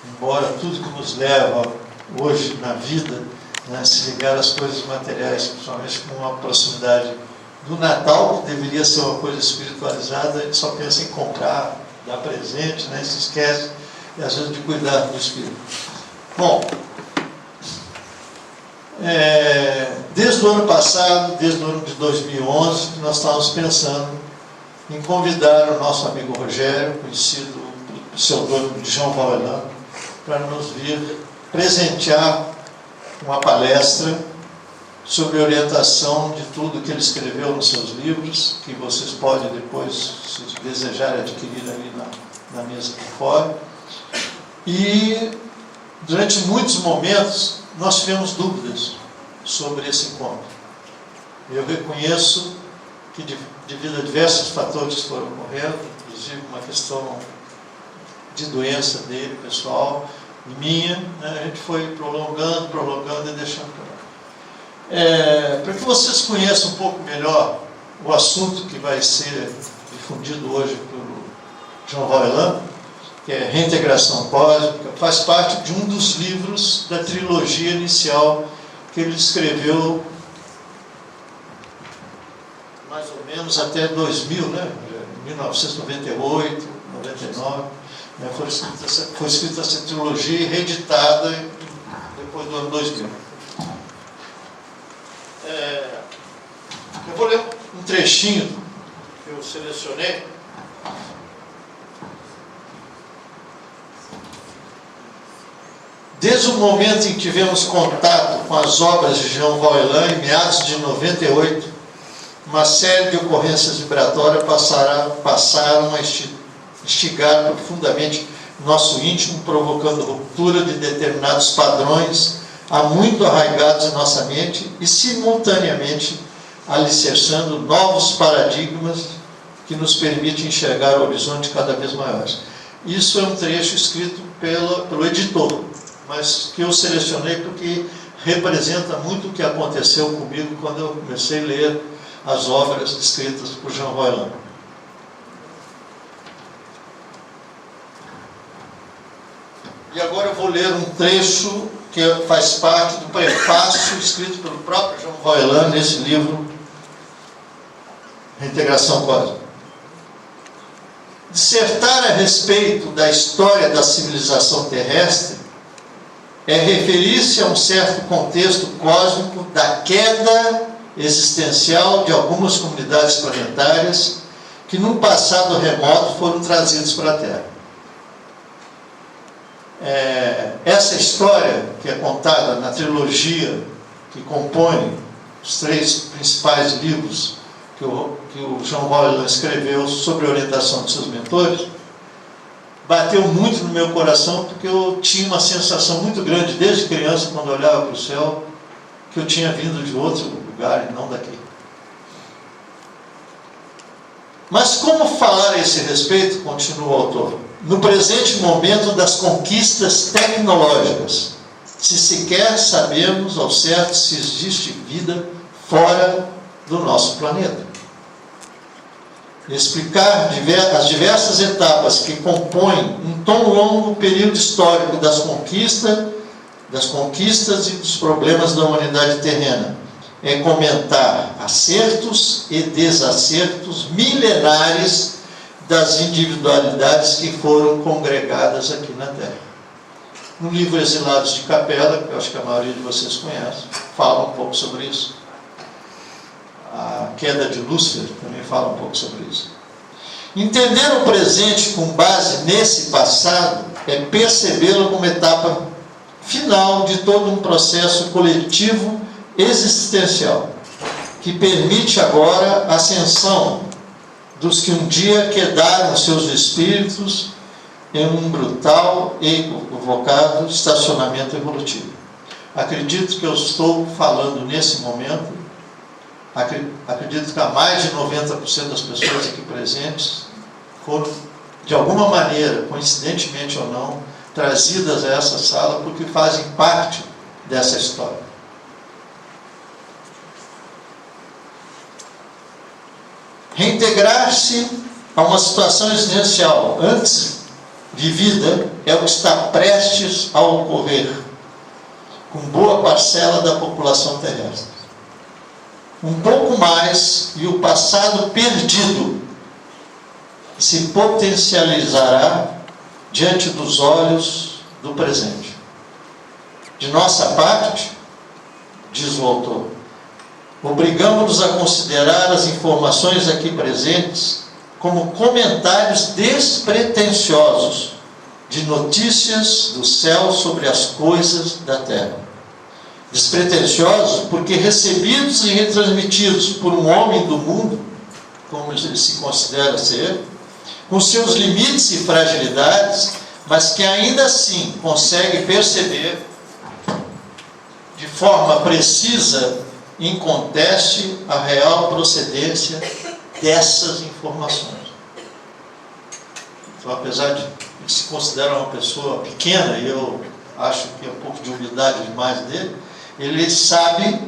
embora tudo que nos leva hoje na vida, né, se ligar às coisas materiais, principalmente com uma proximidade do Natal, que deveria ser uma coisa espiritualizada, a gente só pensa em comprar, dar presente, né, se esquece, e às vezes de cuidar do espírito. Bom, desde o ano passado, desde o ano de 2011, nós estávamos pensando em convidar o nosso amigo Rogério, conhecido pelo pseudônimo de João Valelã, para nos vir presentear uma palestra sobre orientação de tudo que ele escreveu nos seus livros, que vocês podem depois, se desejarem, adquirir ali na mesa de fora. E durante muitos momentos nós tivemos dúvidas sobre esse encontro. Eu reconheço que devido a diversos fatores que foram ocorrendo, inclusive uma questão de doença dele, pessoal, e minha, né, a gente foi prolongando e deixando para lá. Para que vocês conheçam um pouco melhor o assunto que vai ser difundido hoje pelo João Valelã, que é Reintegração Cósmica, faz parte de um dos livros da trilogia inicial que ele escreveu mais ou menos até 2000, né? 1998, 99, né? Foi escrita essa trilogia e reeditada depois do ano 2000. Eu vou ler um trechinho que eu selecionei. Desde o momento em que tivemos contato com as obras de João Valelã, em meados de 98, uma série de ocorrências vibratórias passaram a instigar profundamente nosso íntimo, provocando ruptura de determinados padrões há muito arraigados em nossa mente e, simultaneamente, alicerçando novos paradigmas que nos permitem enxergar o horizonte cada vez maiores. Isso é um trecho escrito pelo editor, mas que eu selecionei porque representa muito o que aconteceu comigo quando eu comecei a ler as obras escritas por João Valelã. E agora eu vou ler um trecho que faz parte do prefácio escrito pelo próprio João Valelã nesse livro, Reintegração Cósmica. Dissertar a respeito da história da civilização terrestre é referir-se a um certo contexto cósmico da queda existencial de algumas comunidades planetárias que, num passado remoto, foram trazidos para a Terra. Essa história, que é contada na trilogia que compõe os 3 principais livros que o João Valelã escreveu sobre a orientação de seus mentores, bateu muito no meu coração, porque eu tinha uma sensação muito grande, desde criança, quando eu olhava para o céu, que eu tinha vindo de outro lugar e não daqui. Mas como falar a esse respeito, continua o autor, no presente momento das conquistas tecnológicas, se sequer sabemos ao certo se existe vida fora do nosso planeta? Explicar as diversas etapas que compõem um tão longo período histórico das conquistas e dos problemas da humanidade terrena é comentar acertos e desacertos milenares das individualidades que foram congregadas aqui na Terra. No livro Exilados de Capela, que eu acho que a maioria de vocês conhece, fala um pouco sobre isso. A queda de Lúcifer também fala um pouco sobre isso. Entender o presente com base nesse passado é percebê-lo como etapa final de todo um processo coletivo existencial, que permite agora a ascensão dos que um dia quedaram seus espíritos em um brutal e equivocado estacionamento evolutivo. Acredito que eu estou falando nesse momento, acredito que há mais de 90% das pessoas aqui presentes foram, de alguma maneira, coincidentemente ou não, trazidas a essa sala porque fazem parte dessa história. Reintegrar-se a uma situação existencial antes vivida é o que está prestes a ocorrer com boa parcela da população terrestre. Um pouco mais e o passado perdido se potencializará diante dos olhos do presente. De nossa parte, diz o autor, obrigamos-nos a considerar as informações aqui presentes como comentários despretensiosos de notícias do céu sobre as coisas da terra. Despretensiosos porque recebidos e retransmitidos por um homem do mundo, como ele se considera ser, com seus limites e fragilidades, mas que ainda assim consegue perceber de forma precisa, inconteste, a real procedência dessas informações. Então, apesar de ele se considerar uma pessoa pequena, e eu acho que é um pouco de humildade demais dele, ele sabe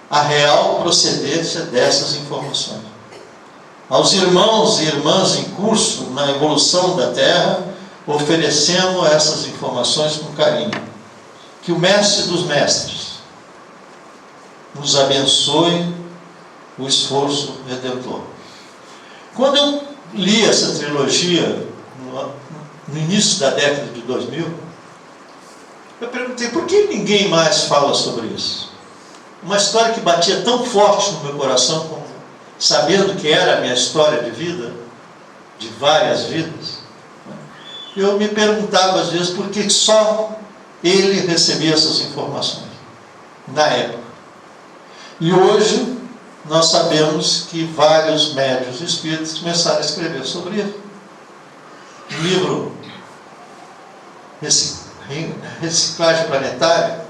a real procedência dessas informações. Aos irmãos e irmãs em curso na evolução da Terra, oferecemos essas informações com carinho. Que o Mestre dos Mestres nos abençoe o esforço redentor. Quando eu li essa trilogia no início da década de 2000, eu perguntei, por que ninguém mais fala sobre isso? Uma história que batia tão forte no meu coração, como sabendo que era a minha história de vida, de várias vidas, eu me perguntava às vezes por que só ele recebia essas informações, na época. E hoje nós sabemos que vários médiuns espíritas começaram a escrever sobre isso. O livro Reciclagem Planetária,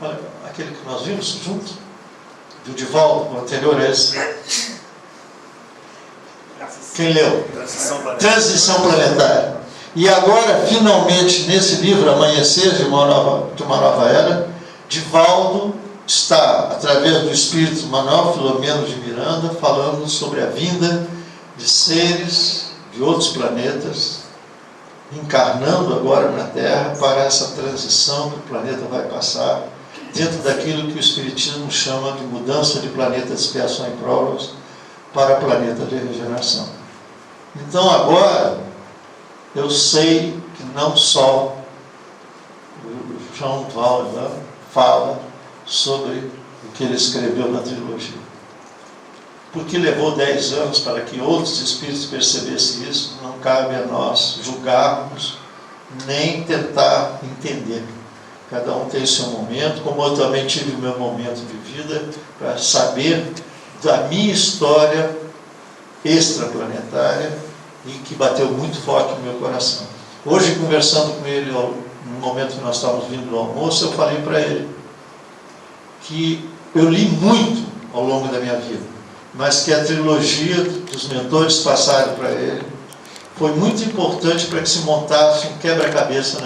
aquele que nós vimos juntos, do Divaldo, o anterior a esse. Quem leu? Transição Planetária. E agora, finalmente, nesse livro, Amanhecer de uma Nova Era, Divaldo está, através do Espírito Manuel Filomeno de Miranda, falando sobre a vinda de seres de outros planetas, encarnando agora na Terra para essa transição que o planeta vai passar, dentro daquilo que o Espiritismo chama de mudança de planeta de expiação e provas para planeta de regeneração. Então agora, eu sei que não só o João Valda fala sobre o que ele escreveu na trilogia. Porque levou 10 anos para que outros espíritos percebessem isso, não cabe a nós julgarmos, nem tentar entender. Cada um tem o seu momento, como eu também tive o meu momento de vida, para saber da minha história extraplanetária, e que bateu muito forte no meu coração. Hoje, conversando com ele, no momento que nós estávamos vindo do almoço, eu falei para ele que eu li muito ao longo da minha vida, mas que a trilogia dos mentores passaram para ele foi muito importante para que se montasse um quebra-cabeça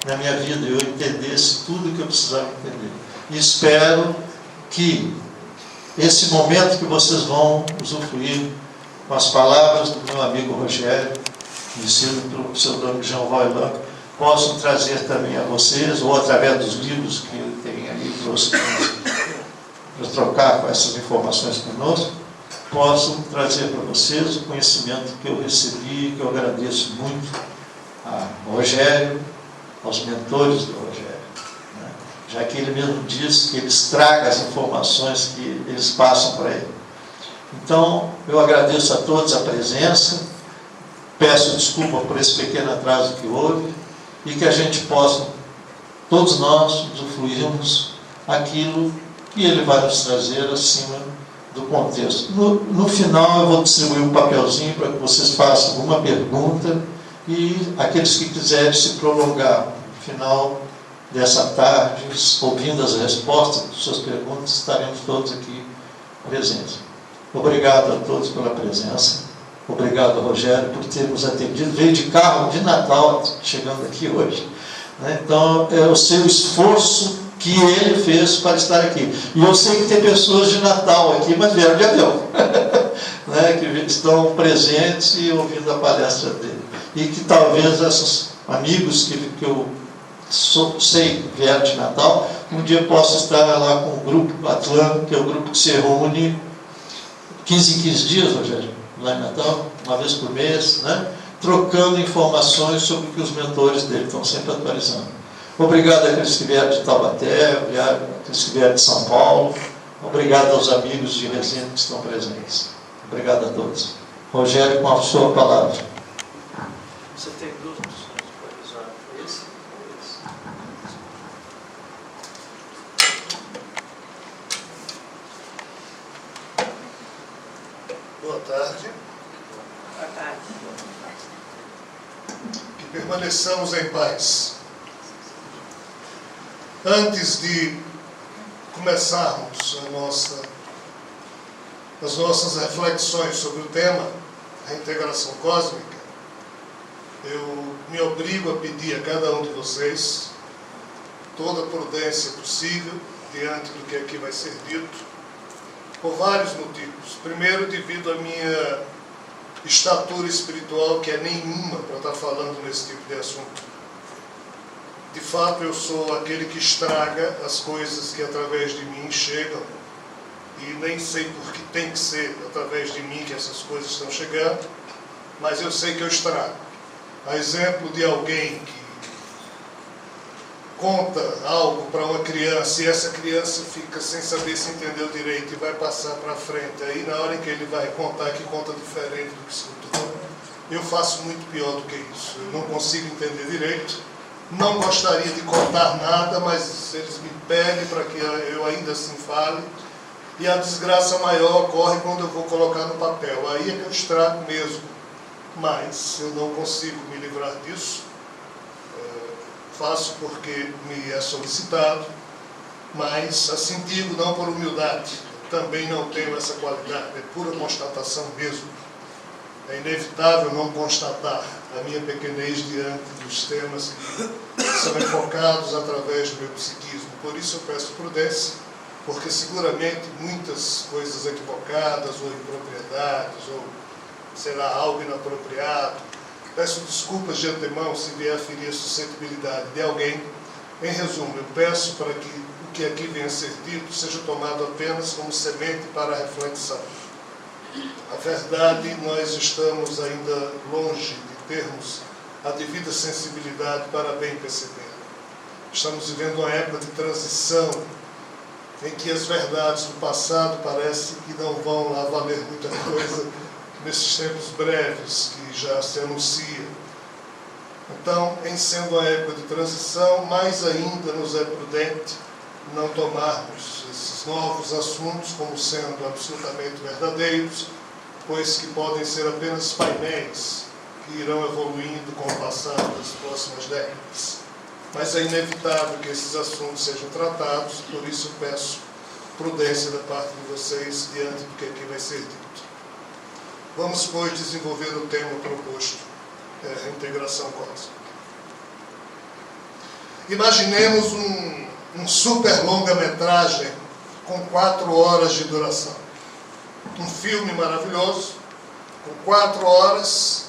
na minha vida, eu entendesse tudo que eu precisava entender. E espero que esse momento que vocês vão usufruir com as palavras do meu amigo Rogério, conhecido pelo pseudônimo de Jean Valjean, possam trazer também a vocês, ou através dos livros que ele tem ali para trocar com essas informações conosco, possam trazer para vocês o conhecimento que eu recebi, que eu agradeço muito a Rogério, aos mentores do Rogério, né? Já que ele mesmo diz que eles tragam as informações que eles passam para ele. Então, eu agradeço a todos a presença, peço desculpa por esse pequeno atraso que houve, e que a gente possa, todos nós, usufruirmos aquilo que ele vai nos trazer acima do contexto. No final, eu vou distribuir um papelzinho para que vocês façam alguma pergunta, e aqueles que quiserem se prolongar no final dessa tarde, ouvindo as respostas das suas perguntas, estaremos todos aqui presentes. Obrigado a todos pela presença. Obrigado, Rogério, por ter nos atendido. Veio de carro de Natal, chegando aqui hoje, né? Então, eu sei o esforço que ele fez para estar aqui. E eu sei que tem pessoas de Natal aqui, mas vieram de avião, né? Que estão presentes e ouvindo a palestra dele. E que talvez amigos que eu sei que vieram de Natal, um dia posso estar lá com o grupo Atlântico, que é o grupo que se reúne 15 em 15 dias, Rogério, lá em Natal, uma vez por mês, né? Trocando informações sobre o que os mentores dele estão sempre atualizando. Obrigado àqueles que vieram de Taubaté, obrigado àqueles que vieram de São Paulo, obrigado aos amigos de Resende que estão presentes. Obrigado a todos. Rogério, com a sua palavra. Você tem duas opções para usar esse ou esse. Boa tarde. Boa tarde. Que permaneçamos em paz. Antes de começarmos as nossas reflexões sobre o tema, a integração cósmica, eu me obrigo a pedir a cada um de vocês toda a prudência possível diante do que aqui vai ser dito, por vários motivos. Primeiro, devido à minha estatura espiritual, que é nenhuma para estar falando nesse tipo de assunto. De fato, eu sou aquele que estraga as coisas que através de mim chegam, e nem sei por que tem que ser através de mim que essas coisas estão chegando, mas eu sei que eu estrago. A exemplo de alguém que conta algo para uma criança e essa criança fica sem saber se entendeu direito e vai passar para frente. Aí na hora em que ele vai contar, que conta diferente do que escutou, eu faço muito pior do que isso. Eu não consigo entender direito, não gostaria de contar nada, mas eles me pedem para que eu ainda assim fale, e a desgraça maior ocorre quando eu vou colocar no papel. Aí é que eu estrago mesmo, mas eu não consigo me livrar disso. Faço porque me é solicitado, mas assim digo, não por humildade, também não tenho essa qualidade, é pura constatação mesmo. É inevitável não constatar a minha pequenez diante dos temas que são enfocados através do meu psiquismo. Por isso eu peço prudência, porque seguramente muitas coisas equivocadas ou impropriedades, ou será algo inapropriado. Peço desculpas de antemão se vier a ferir a suscetibilidade de alguém. Em resumo, eu peço para que o que aqui venha a ser dito seja tomado apenas como semente para a reflexão. A verdade, nós estamos ainda longe de termos a devida sensibilidade para bem perceber. Estamos vivendo uma época de transição em que as verdades do passado parece que não vão lá valer muita coisa nesses tempos breves que já se anuncia. Então, em sendo uma época de transição, mais ainda nos é prudente não tomarmos esses novos assuntos como sendo absolutamente verdadeiros, pois que podem ser apenas painéis que irão evoluindo com o passar das próximas décadas. Mas é inevitável que esses assuntos sejam tratados, por isso eu peço prudência da parte de vocês diante do que aqui vai ser dito. Vamos, pois, desenvolver o tema proposto, a integração cósmica. Imaginemos um super longa-metragem com 4 horas de duração. Um filme maravilhoso, com 4 horas,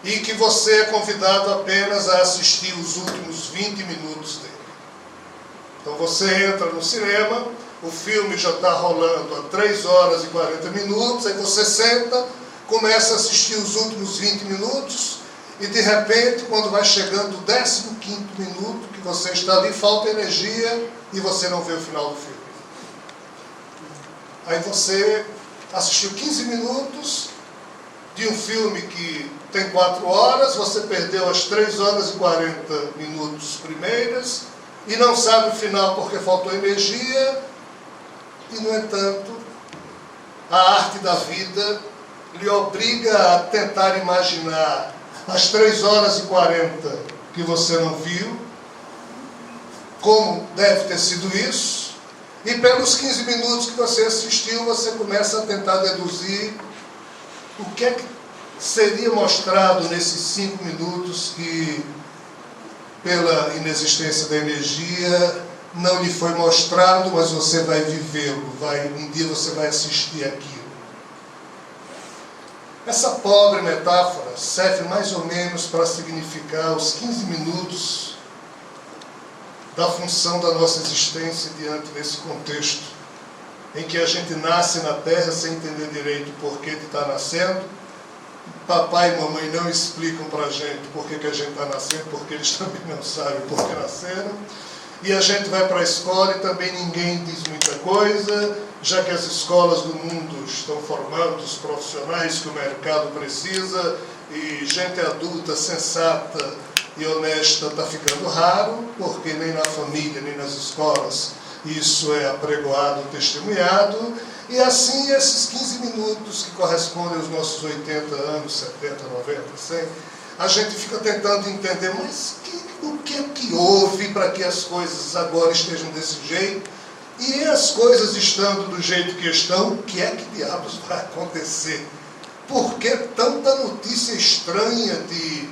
e que você é convidado apenas a assistir os últimos 20 minutos dele. Então você entra no cinema, o filme já está rolando há 3 horas e 40 minutos, aí você senta, começa a assistir os últimos 20 minutos, e de repente, quando vai chegando o 15º minuto, que você está ali, falta energia, e você não vê o final do filme. Aí você assistiu 15 minutos de um filme que tem 4 horas, você perdeu as 3 horas e 40 minutos primeiras, e não sabe o final porque faltou energia, e no entanto, a arte da vida lhe obriga a tentar imaginar as 3 horas e 40 que você não viu, como deve ter sido isso, e pelos 15 minutos que você assistiu, você começa a tentar deduzir o que é que seria mostrado nesses 5 minutos que, pela inexistência da energia, não lhe foi mostrado, mas você vai vivê-lo, um dia você vai assistir aquilo. Essa pobre metáfora serve mais ou menos para significar os 15 minutos da função da nossa existência diante desse contexto, em que a gente nasce na Terra sem entender direito o porquê de estar nascendo. Papai e mamãe não explicam para a gente por que a gente está nascendo, porque eles também não sabem por que nasceram. E a gente vai para a escola e também ninguém diz muita coisa, já que as escolas do mundo estão formando os profissionais que o mercado precisa, e gente adulta, sensata e honesta está ficando raro, porque nem na família, nem nas escolas isso é apregoado, testemunhado. E assim, esses 15 minutos que correspondem aos nossos 80 anos, 70, 90, 100, a gente fica tentando entender, mas o que é que houve para que as coisas agora estejam desse jeito? E as coisas estando do jeito que estão, o que é que diabos vai acontecer? Por que tanta notícia estranha de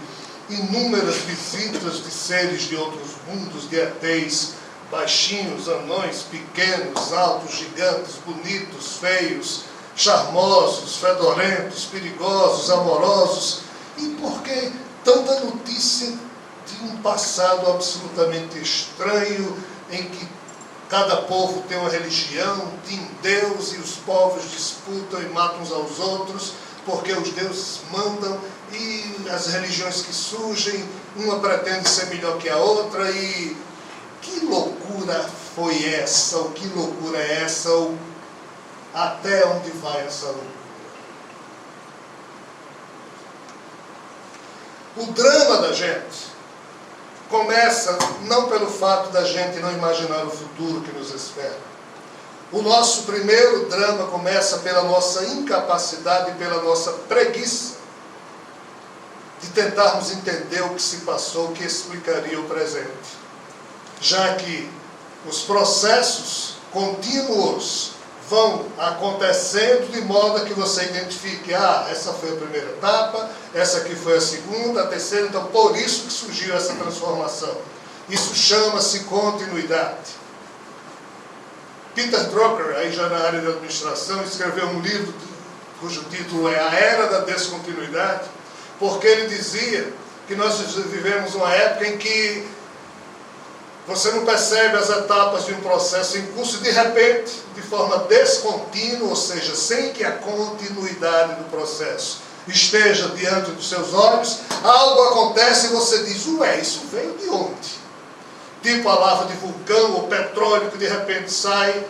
inúmeras visitas de seres de outros mundos, de ETs, baixinhos, anões, pequenos, altos, gigantes, bonitos, feios, charmosos, fedorentos, perigosos, amorosos? E por que tanta notícia de um passado absolutamente estranho, em que cada povo tem uma religião, tem Deus, e os povos disputam e matam uns aos outros, porque os deuses mandam, e as religiões que surgem, uma pretende ser melhor que a outra, e que loucura foi essa, ou que loucura é essa, ou até onde vai essa loucura? O drama da gente começa não pelo fato da gente não imaginar o futuro que nos espera. O nosso primeiro drama começa pela nossa incapacidade e pela nossa preguiça de tentarmos entender o que se passou, o que explicaria o presente. Já que os processos contínuos vão acontecendo de modo que você identifique, essa foi a primeira etapa, essa aqui foi a segunda, a terceira, então por isso que surgiu essa transformação. Isso chama-se continuidade. Peter Drucker, aí já na área de administração, escreveu um livro cujo título é A Era da Descontinuidade, porque ele dizia que nós vivemos uma época em que você não percebe as etapas de um processo em curso e, de repente, de forma descontínua, ou seja, sem que a continuidade do processo esteja diante dos seus olhos, algo acontece e você diz, isso veio de onde? Tipo a lava de vulcão ou petróleo que de repente sai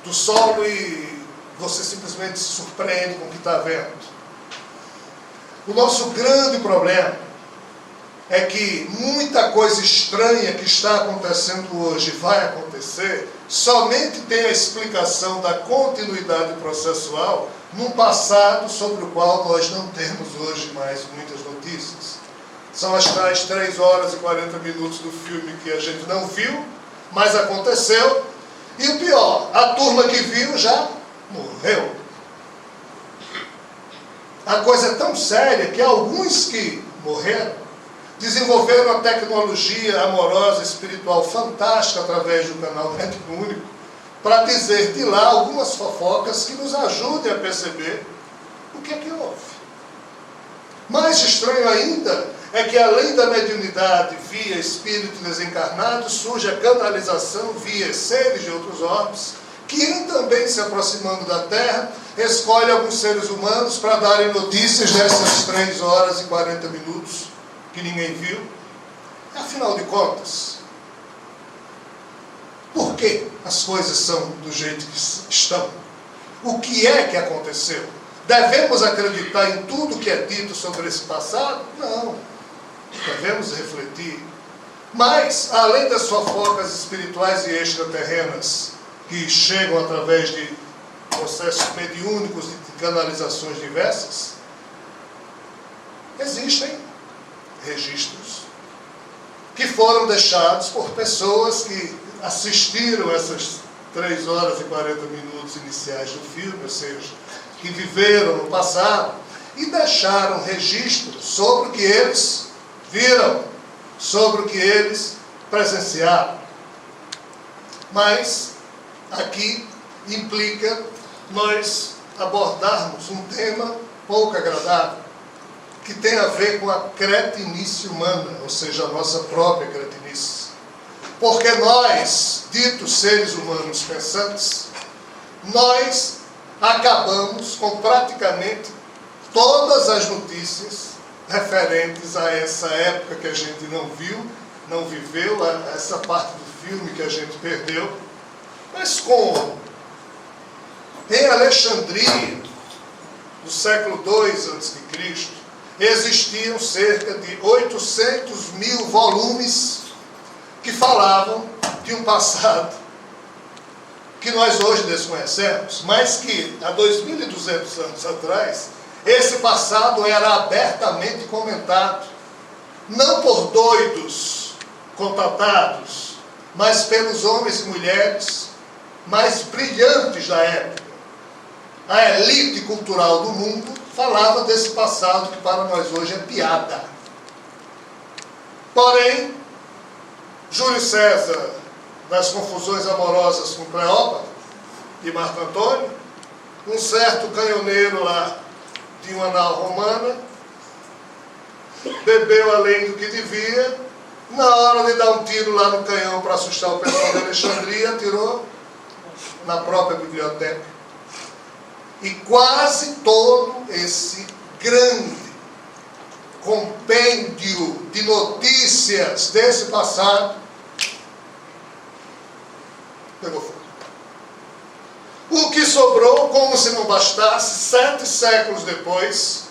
do solo e você simplesmente se surpreende com o que está vendo. O nosso grande problema é que muita coisa estranha que está acontecendo hoje vai acontecer, somente tem a explicação da continuidade processual num passado sobre o qual nós não temos hoje mais muitas notícias. São as tais 3 horas e 40 minutos do filme que a gente não viu, mas aconteceu. E o pior, a turma que viu já morreu. A coisa é tão séria que alguns que morreram desenvolveram uma tecnologia amorosa, espiritual fantástica através do canal Médico Único, para dizer de lá algumas fofocas que nos ajudem a perceber o que é que houve. Mais estranho ainda é que, além da mediunidade via espírito desencarnado, surge a canalização via seres de outros orbes, que irem também se aproximando da Terra, escolhe alguns seres humanos para darem notícias dessas 3 horas e 40 minutos que ninguém viu. Afinal de contas, por que as coisas são do jeito que estão? O que é que aconteceu? Devemos acreditar em tudo que é dito sobre esse passado? Não. Devemos refletir. Mas, além das fofocas espirituais e extraterrenas, que chegam através de processos mediúnicos e de canalizações diversas, existem registros que foram deixados por pessoas que assistiram essas 3 horas e 40 minutos iniciais do filme, ou seja, que viveram no passado e deixaram registros sobre o que eles viram, sobre o que eles presenciaram. Mas aqui implica nós abordarmos um tema pouco agradável, que tem a ver com a cretinice humana, ou seja, a nossa própria cretinice. Porque nós, ditos seres humanos pensantes, nós acabamos com praticamente todas as notícias referentes a essa época que a gente não viu, não viveu, a essa parte do filme que a gente perdeu. Mas como? Em Alexandria, no século II a.C., existiam cerca de 800 mil volumes que falavam de um passado que nós hoje desconhecemos, mas que há 2.200 anos atrás, esse passado era abertamente comentado, não por doidos contatados, mas pelos homens e mulheres mais brilhantes da época. A elite cultural do mundo falava desse passado que para nós hoje é piada. Porém, Júlio César, nas confusões amorosas com Cleópatra e Marco Antônio, um certo canhoneiro lá de uma nau romana, bebeu além do que devia, na hora de dar um tiro lá no canhão para assustar o pessoal de Alexandria, atirou na própria biblioteca. E quase todo esse grande compêndio de notícias desse passado pegou fogo. O que sobrou, como se não bastasse, 7 séculos depois,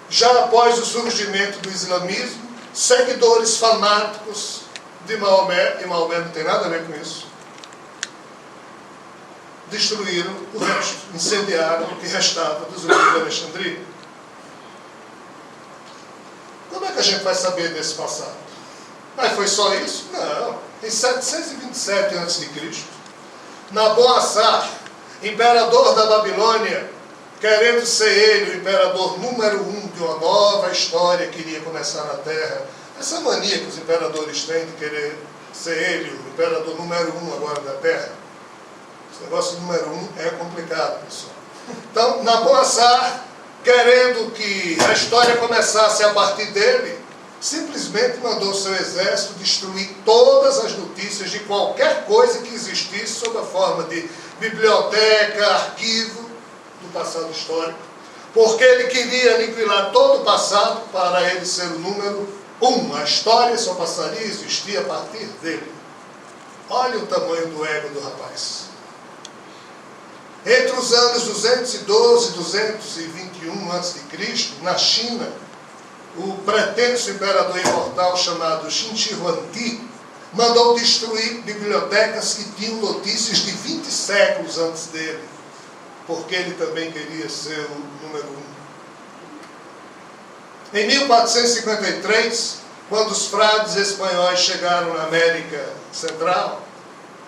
já após o surgimento do islamismo, seguidores fanáticos de Maomé, e Maomé não tem nada a ver com isso, destruíram o resto, incendiaram o que restava dos livros de Alexandria. Como é que a gente vai saber desse passado? Mas foi só isso? Não. Em 727 a.C., Naboassar, imperador da Babilônia, querendo ser ele o imperador número 1 de uma nova história que iria começar na Terra, essa mania que os imperadores têm de querer ser ele o imperador número 1 agora da Terra. Esse negócio número 1 é complicado, pessoal. Então, Naboassar, querendo que a história começasse a partir dele, simplesmente mandou seu exército destruir todas as notícias de qualquer coisa que existisse sob a forma de biblioteca, arquivo do passado histórico, porque ele queria aniquilar todo o passado para ele ser o número 1. A história só passaria a existir a partir dele. Olha o tamanho do ego do rapaz. Entre os anos 212 e 221 a.C., na China, o pretenso imperador imortal chamado Xin Shi Huangdi mandou destruir bibliotecas que tinham notícias de 20 séculos antes dele, porque ele também queria ser o número 1. Em 1453, quando os frades espanhóis chegaram na América Central,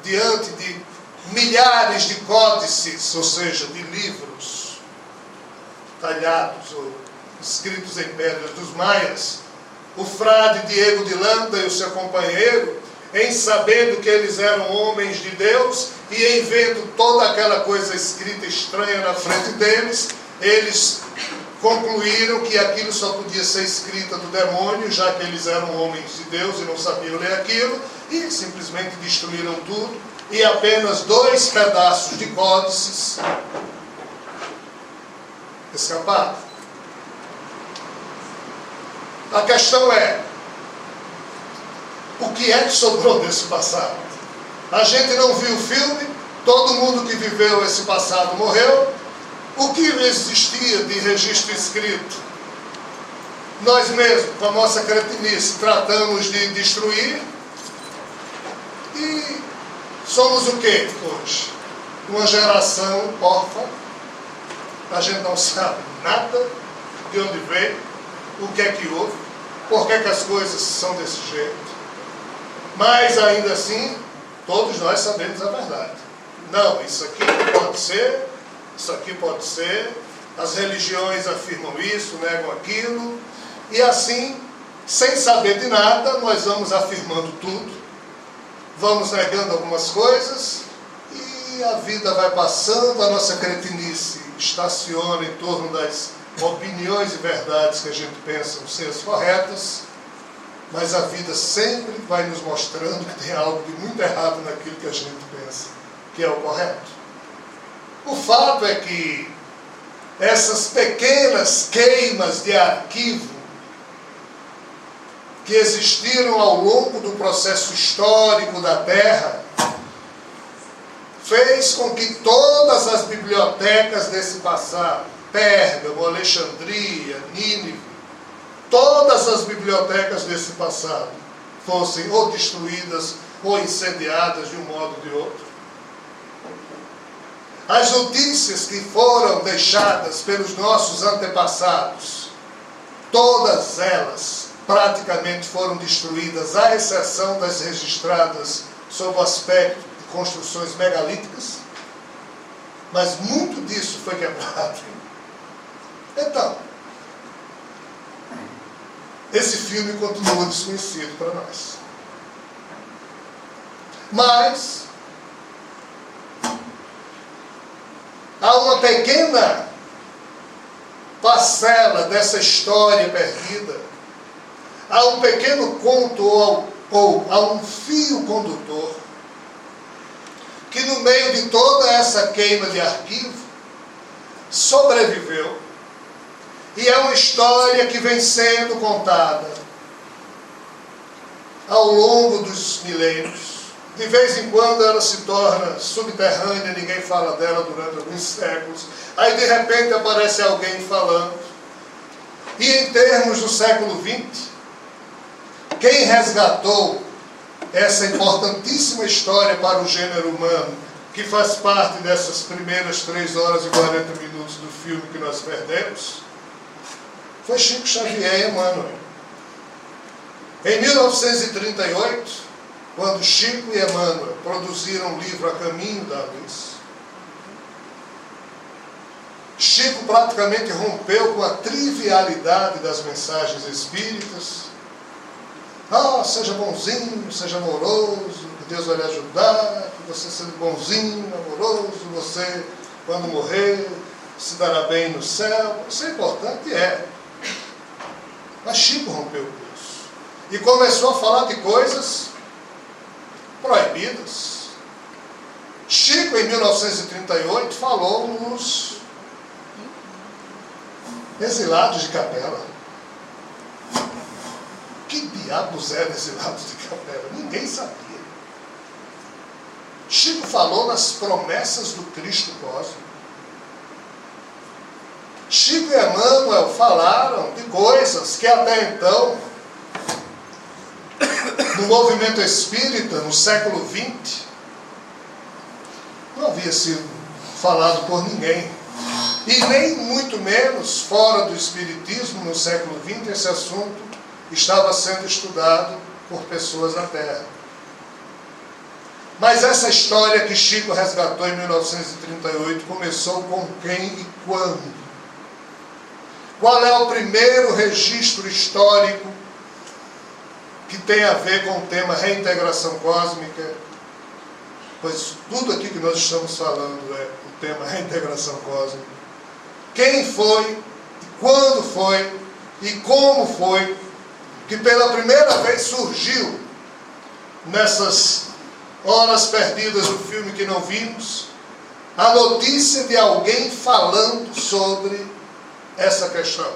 diante de milhares de códices, ou seja, de livros talhados ou escritos em pedras dos maias, o frade Diego de Landa e o seu companheiro, em sabendo que eles eram homens de Deus e em vendo toda aquela coisa escrita estranha na frente deles, eles concluíram que aquilo só podia ser escrita do demônio, já que eles eram homens de Deus e não sabiam ler aquilo, e simplesmente destruíram tudo, e apenas 2 pedaços de códices escaparam. A questão é, o que é que sobrou desse passado? A gente não viu o filme, todo mundo que viveu esse passado morreu. O que existia de registro escrito? Nós mesmos, com a nossa cretinice, tratamos de destruir. E somos o quê hoje? Uma geração órfã. A gente não sabe nada de onde veio, o que é que houve, por que é que as coisas são desse jeito. Mas ainda assim, todos nós sabemos a verdade. Não, isso aqui não pode ser, isso aqui pode ser, as religiões afirmam isso, negam aquilo, e assim, sem saber de nada, nós vamos afirmando tudo, vamos negando algumas coisas, e a vida vai passando, a nossa cretinice estaciona em torno das opiniões e verdades que a gente pensa ser as corretas, mas a vida sempre vai nos mostrando que tem algo de muito errado naquilo que a gente pensa que é o correto. O fato é que essas pequenas queimas de arquivo que existiram ao longo do processo histórico da Terra fez com que todas as bibliotecas desse passado, Pérgamo, Alexandria, Nínive, todas as bibliotecas desse passado fossem ou destruídas ou incendiadas de um modo ou de outro. As notícias que foram deixadas pelos nossos antepassados, todas elas praticamente foram destruídas, à exceção das registradas sob o aspecto de construções megalíticas, mas muito disso foi quebrado. Então, esse filme continua desconhecido para nós. Mas há uma pequena parcela dessa história perdida, há um pequeno conto ou há um fio condutor que no meio de toda essa queima de arquivo sobreviveu. E é uma história que vem sendo contada ao longo dos milênios. De vez em quando ela se torna subterrânea, ninguém fala dela durante alguns séculos. Aí de repente aparece alguém falando. E em termos do século XX, quem resgatou essa importantíssima história para o gênero humano, que faz parte dessas primeiras 3 horas e 40 minutos do filme que nós perdemos, foi Chico Xavier e Emmanuel. Em 1938, quando Chico e Emmanuel produziram o livro A Caminho da Luz, Chico praticamente rompeu com a trivialidade das mensagens espíritas. Seja bonzinho, seja amoroso, que Deus vai lhe ajudar, que você sendo bonzinho, amoroso, você, quando morrer, se dará bem no céu. Isso é importante, é. Mas Chico rompeu com isso. E começou a falar de coisas proibidas. Chico, em 1938, falou nos exilados de Capela. Que diabos eram exilados de Capela? Ninguém sabia. Chico falou nas promessas do Cristo cósmico. Chico e Emmanuel falaram de coisas que até então, no movimento espírita, no século XX, não havia sido falado por ninguém. E nem muito menos fora do espiritismo, no século XX, esse assunto estava sendo estudado por pessoas da Terra. Mas essa história que Chico resgatou em 1938 começou com quem e quando? Qual é o primeiro registro histórico que tem a ver com o tema reintegração cósmica? Pois tudo aqui que nós estamos falando é o tema reintegração cósmica. Quem foi, quando foi e como foi que pela primeira vez surgiu nessas horas perdidas do filme que não vimos, a notícia de alguém falando sobre essa questão.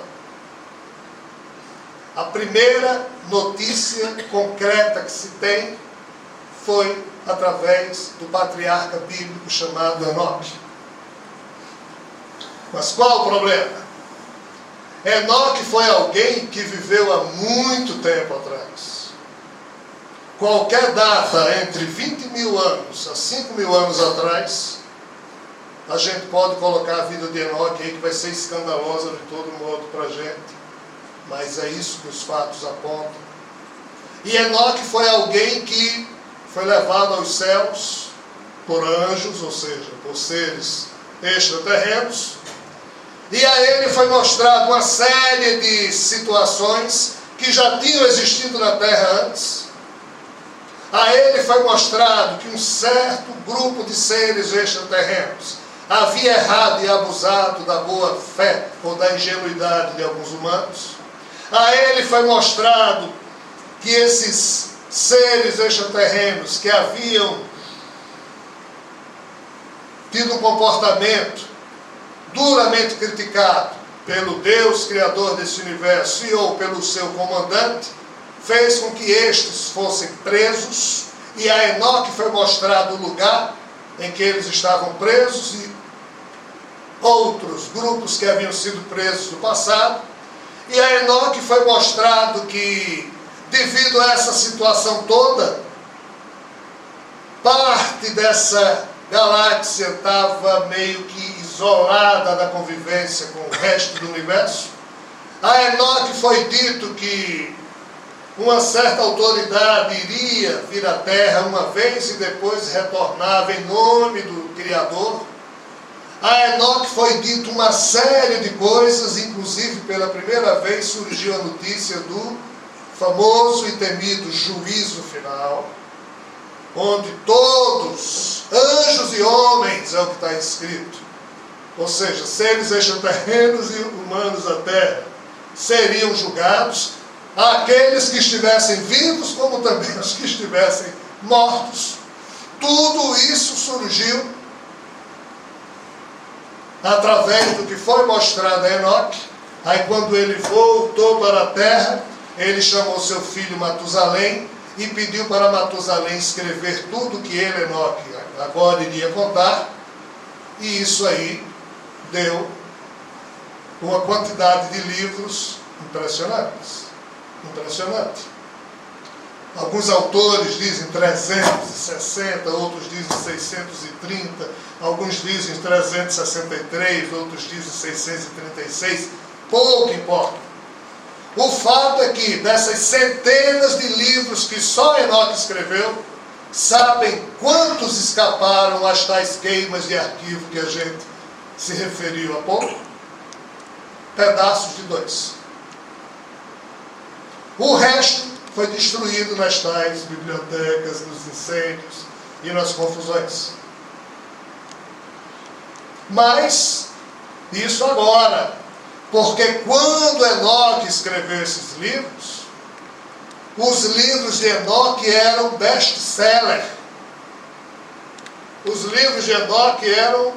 A primeira notícia concreta que se tem foi através do patriarca bíblico chamado Enoque. Mas qual o problema? Enoque foi alguém que viveu há muito tempo atrás. Qualquer data entre 20 mil anos a 5 mil anos atrás, a gente pode colocar a vida de Enoque aí, que vai ser escandalosa de todo modo para a gente. Mas é isso que os fatos apontam. E Enoque foi alguém que foi levado aos céus por anjos, ou seja, por seres extraterrenos. E a ele foi mostrado uma série de situações que já tinham existido na Terra antes. A ele foi mostrado que um certo grupo de seres extraterrenos havia errado e abusado da boa fé ou da ingenuidade de alguns humanos. A ele foi mostrado que esses seres extraterrenos que haviam tido um comportamento duramente criticado pelo Deus Criador desse universo e ou pelo seu comandante, fez com que estes fossem presos, e a Enoque foi mostrado o lugar em que eles estavam presos e outros grupos que haviam sido presos no passado, e a Enoque foi mostrado que, devido a essa situação toda, parte dessa galáxia estava meio que isolada da convivência com o resto do universo. A Enoque foi dito que uma certa autoridade iria vir à Terra uma vez e depois retornava em nome do Criador. A Enoque foi dito uma série de coisas, inclusive pela primeira vez surgiu a notícia do famoso e temido juízo final, onde todos, anjos e homens, é o que está escrito, ou seja, seres extraterrenos e humanos da Terra, seriam julgados, aqueles que estivessem vivos, como também os que estivessem mortos. Tudo isso surgiu através do que foi mostrado a Enoque. Aí quando ele voltou para a Terra, ele chamou seu filho Matusalém e pediu para Matusalém escrever tudo que ele, Enoque, agora iria contar. E isso aí deu uma quantidade de livros impressionantes. Impressionante. Alguns autores dizem 360, outros dizem 630, alguns dizem 363, outros dizem 636, pouco importa. O fato é que dessas centenas de livros que só Enoque escreveu, sabem quantos escaparam às tais queimas de arquivo que a gente se referiu há pouco? Pedaços de 2. O resto foi destruído nas tais bibliotecas, nos incêndios e nas confusões. Mas, isso agora, porque quando Enoque escreveu esses livros, os livros de Enoque eram best-seller. Os livros de Enoque eram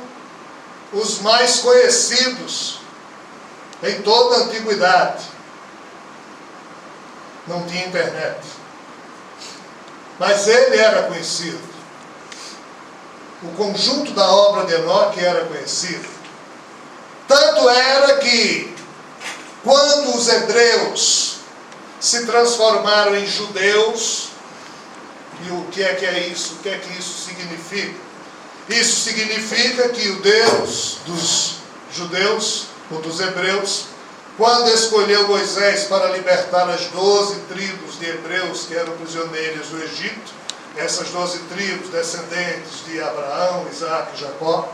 os mais conhecidos em toda a antiguidade. Não tinha internet. Mas ele era conhecido. O conjunto da obra de Enoque era conhecido. Tanto era que, quando os hebreus se transformaram em judeus, e o que é isso? O que é que isso significa? Isso significa que o Deus dos judeus, ou dos hebreus, quando escolheu Moisés para libertar as 12 tribos de hebreus que eram prisioneiros do Egito, essas 12 tribos descendentes de Abraão, Isaac e Jacó,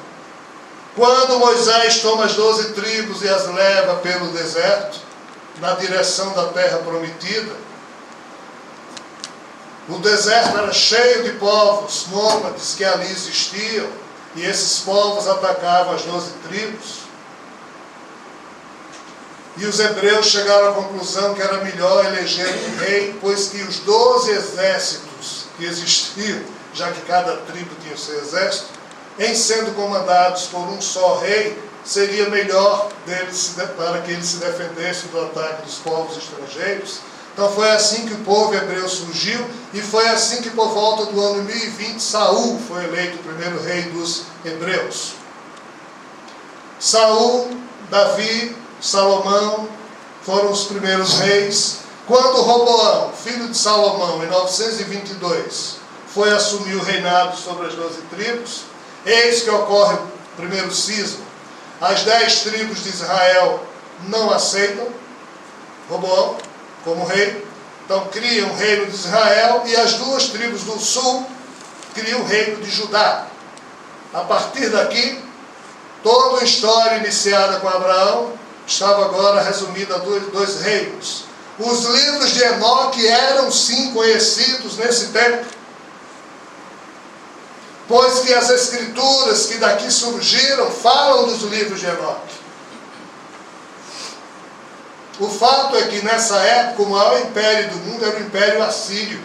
quando Moisés toma as 12 tribos e as leva pelo deserto, na direção da terra prometida, o deserto era cheio de povos nômades que ali existiam, e esses povos atacavam as 12 tribos. E os hebreus chegaram à conclusão que era melhor eleger um rei, pois que os 12 exércitos que existiam, já que cada tribo tinha o seu exército, em sendo comandados por um só rei, seria melhor para que ele se defendesse do ataque dos povos estrangeiros. Então foi assim que o povo hebreu surgiu, e foi assim que por volta do ano 1020 Saul foi eleito o primeiro rei dos hebreus. Saul, Davi, Salomão foram os primeiros reis. Quando Roboão, filho de Salomão, em 922, foi assumir o reinado sobre as 12 tribos, eis que ocorre o primeiro cisma. As 10 tribos de Israel não aceitam Roboão como rei, então criam o reino de Israel, e as 2 tribos do sul criam o reino de Judá. A partir daqui, toda a história iniciada com Abraão estava agora resumida a 2 reinos. Os livros de Enoque eram sim conhecidos nesse tempo. pois que as escrituras que daqui surgiram falam dos livros de Enoque. O fato é que nessa época o maior império do mundo era o Império Assírio.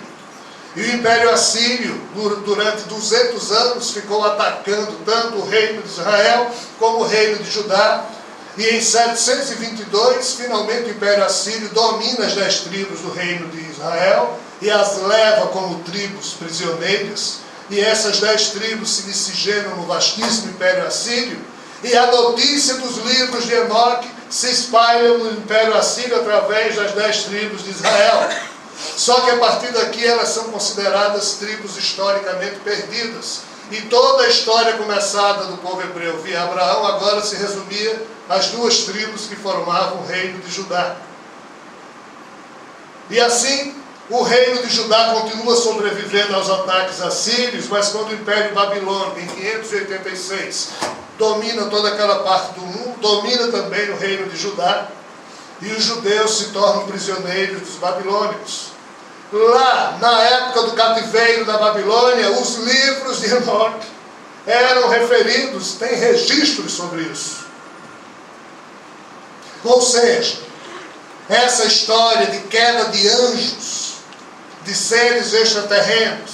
E o Império Assírio, durante 200 anos, ficou atacando tanto o reino de Israel como o reino de Judá. E em 722, finalmente o Império Assírio domina as 10 tribos do reino de Israel e as leva como tribos prisioneiras. E essas 10 tribos se miscigenam no vastíssimo Império Assírio. E a notícia dos livros de Enoque se espalha no Império Assírio através das 10 tribos de Israel. Só que a partir daqui elas são consideradas tribos historicamente perdidas. E toda a história começada do povo hebreu via Abraão agora se resumia às 2 tribos que formavam o reino de Judá. E assim, o reino de Judá continua sobrevivendo aos ataques assírios, mas quando o Império Babilônico, em 586, domina toda aquela parte do mundo, domina também o reino de Judá, e os judeus se tornam prisioneiros dos babilônicos. Lá, na época do cativeiro da Babilônia, os livros de Enoque eram referidos, tem registros sobre isso. Ou seja, essa história de queda de anjos, de seres extraterrenos,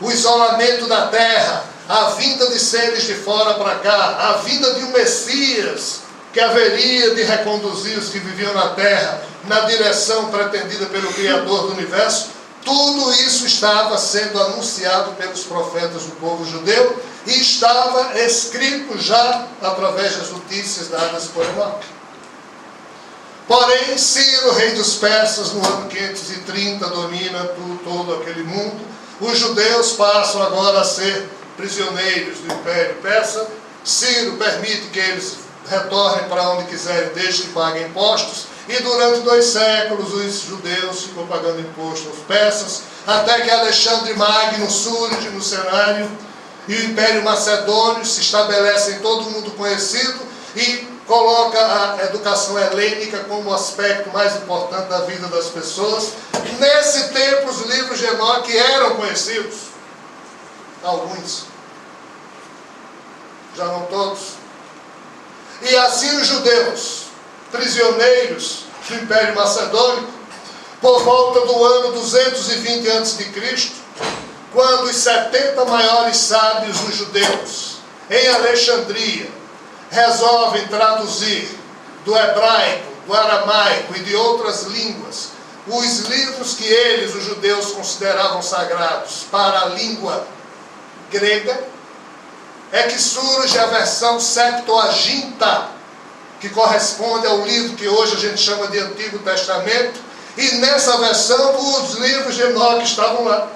o isolamento da terra, a vinda de seres de fora para cá, a vinda de um Messias que haveria de reconduzir os que viviam na terra na direção pretendida pelo Criador do Universo, tudo isso estava sendo anunciado pelos profetas do povo judeu e estava escrito já através das notícias dadas por Enoque. Porém, Ciro, rei dos persas, no ano 530, domina todo aquele mundo. Os judeus passam agora a ser prisioneiros do Império Persa. Ciro permite que eles retornem para onde quiserem, desde que paguem impostos. E durante 2 séculos os judeus ficam pagando imposto aos persas, até que Alexandre Magno surge no cenário e o Império Macedônio se estabelece em todo o mundo conhecido e coloca a educação helênica como o aspecto mais importante da vida das pessoas. Nesse tempo os livros de Enoque eram conhecidos, alguns, já não todos. E assim os judeus, prisioneiros do Império Macedônico, por volta do ano 220 a.C., quando os 70 maiores sábios dos judeus, em Alexandria, resolvem traduzir do hebraico, do aramaico e de outras línguas os livros que eles, os judeus, consideravam sagrados para a língua grega, é que surge a versão Septuaginta, que corresponde ao livro que hoje a gente chama de Antigo Testamento, e nessa versão os livros de Enoque estavam lá.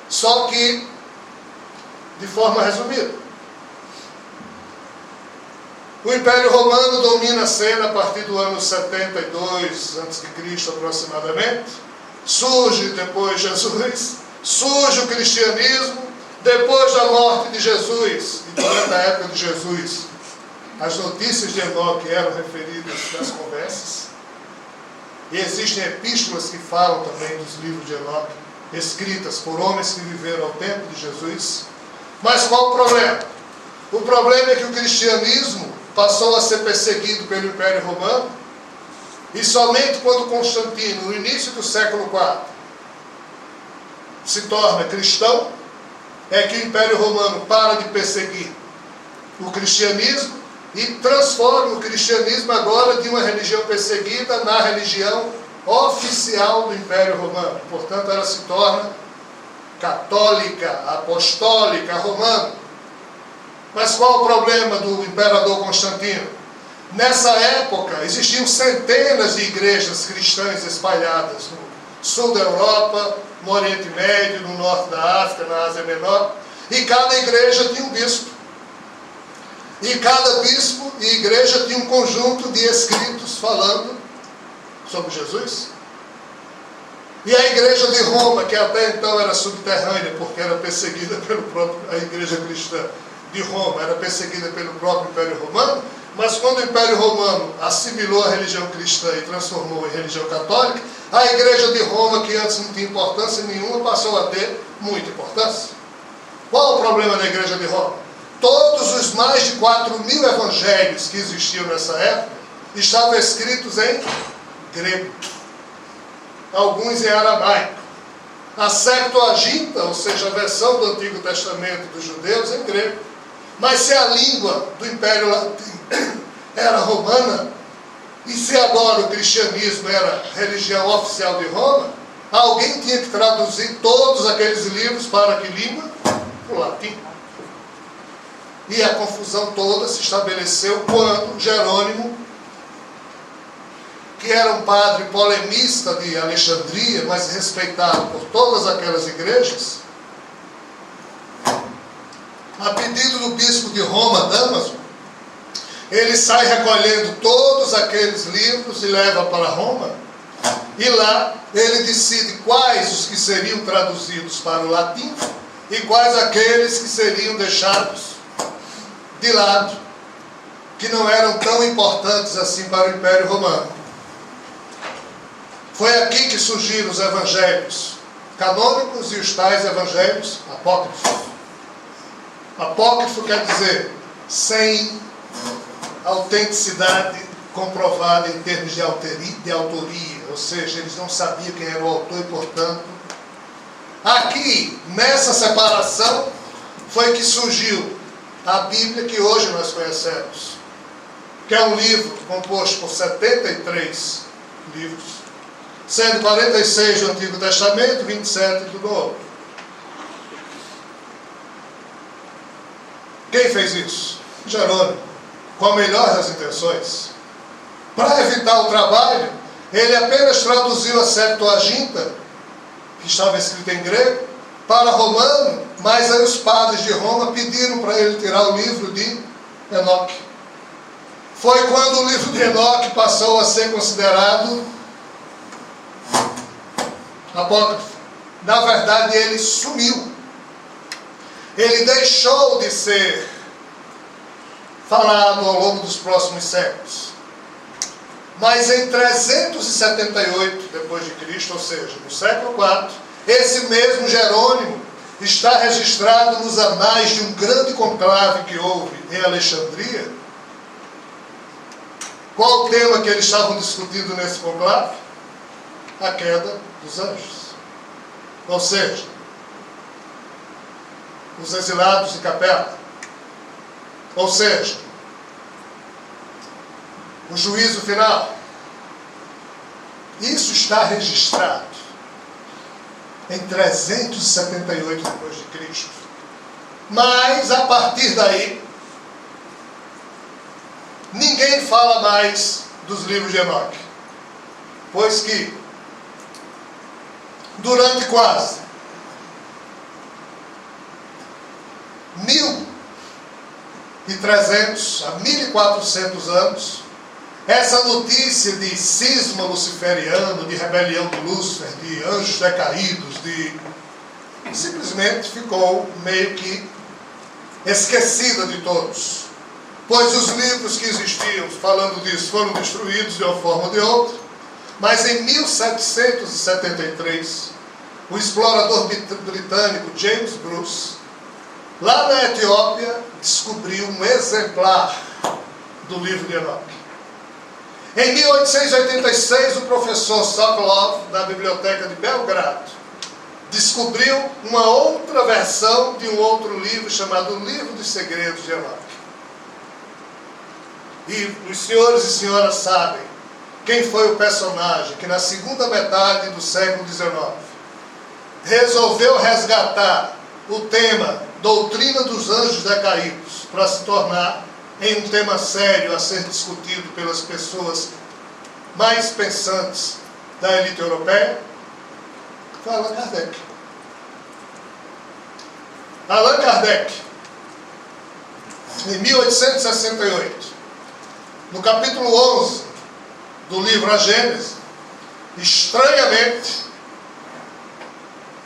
Só que, de forma resumida, o Império Romano domina a cena a partir do ano 72 a.C. aproximadamente. Surge depois Jesus, surge o cristianismo, depois da morte de Jesus, e durante a época de Jesus, as notícias de Enoque eram referidas nas conversas, e existem epístolas que falam também dos livros de Enoque, escritas por homens que viveram ao tempo de Jesus. Mas qual o problema? O problema é que o cristianismo passou a ser perseguido pelo Império Romano, e somente quando Constantino, no início do século IV, se torna cristão, é que o Império Romano para de perseguir o cristianismo e transforma o cristianismo agora de uma religião perseguida na religião oficial do Império Romano. Portanto, ela se torna católica, apostólica, romana. Mas qual o problema do imperador Constantino? Nessa época, existiam centenas de igrejas cristãs espalhadas no sul da Europa, no Oriente Médio, no norte da África, na Ásia Menor, e cada igreja tinha um bispo. E cada bispo e igreja tinha um conjunto de escritos falando sobre Jesus. E a igreja de Roma, que até então era subterrânea, porque era perseguida pelo próprio, a igreja cristã de Roma era perseguida pelo próprio Império Romano, mas quando o Império Romano assimilou a religião cristã e transformou em religião católica, A igreja de Roma, que antes não tinha importância nenhuma, passou a ter muita importância. Qual o problema da igreja de Roma? Todos os mais de 4.000 evangelhos que existiam nessa época estavam escritos em grego, alguns em aramaico. A Septuaginta, ou seja, a versão do Antigo Testamento dos judeus, em grego. Mas se a língua do Império Latino era romana, e se agora o cristianismo era a religião oficial de Roma, alguém tinha que traduzir todos aqueles livros para que língua? Para o latim. E a confusão toda se estabeleceu quando Jerônimo, que era um padre polemista de Alexandria, mas respeitado por todas aquelas igrejas, a pedido do bispo de Roma, Damaso, ele sai recolhendo todos aqueles livros e leva para Roma, e lá ele decide quais os que seriam traduzidos para o latim e quais aqueles que seriam deixados de lado, que não eram tão importantes assim para o Império Romano. Foi aqui que surgiram os evangelhos canônicos e os tais evangelhos apócrifos. Apócrifo quer dizer sem autenticidade comprovada em termos de autoria, ou seja, eles não sabiam quem era o autor e, portanto, aqui, nessa separação, foi que surgiu a Bíblia que hoje nós conhecemos, que é um livro composto por 73 livros, sendo 46 do Antigo Testamento, 27 do Novo. Quem fez isso? Jerônimo, com a melhor das intenções. Para evitar o trabalho, ele apenas traduziu a Septuaginta, que estava escrita em grego, para romano, mas aí os padres de Roma pediram para ele tirar o livro de Enoque. Foi quando o livro de Enoque passou a ser considerado apócrifo. Na verdade, ele sumiu. Ele deixou de ser falado ao longo dos próximos séculos. Mas em 378 depois de Cristo, ou seja, no século IV, esse mesmo Jerônimo está registrado nos anais de um grande conclave que houve em Alexandria. Qual o tema que eles estavam discutindo nesse conclave? A queda dos anjos. Ou seja, os exilados de Capela. Ou seja, o juízo final. Isso está registrado em 378 depois de Cristo. Mas a partir daí ninguém fala mais dos livros de Enoque, pois que durante quase 1.300 a 1.400 anos, essa notícia de cisma luciferiano, de rebelião de Lúcifer, de anjos decaídos, simplesmente ficou meio que esquecida de todos. Pois os livros que existiam falando disso foram destruídos de uma forma ou de outra. Mas em 1773, o explorador britânico James Bruce, lá na Etiópia, descobriu um exemplar do livro de Enoque. Em 1886, o professor Sokolov, da Biblioteca de Belgrado, descobriu uma outra versão de um outro livro chamado O Livro dos Segredos de Enoque. E os senhores e senhoras sabem quem foi o personagem que na segunda metade do século XIX resolveu resgatar o tema Doutrina dos Anjos Decaídos para se tornar em um tema sério a ser discutido pelas pessoas mais pensantes da elite europeia? Foi Allan Kardec. Allan Kardec, em 1868, no capítulo 11 do livro A Gênese, estranhamente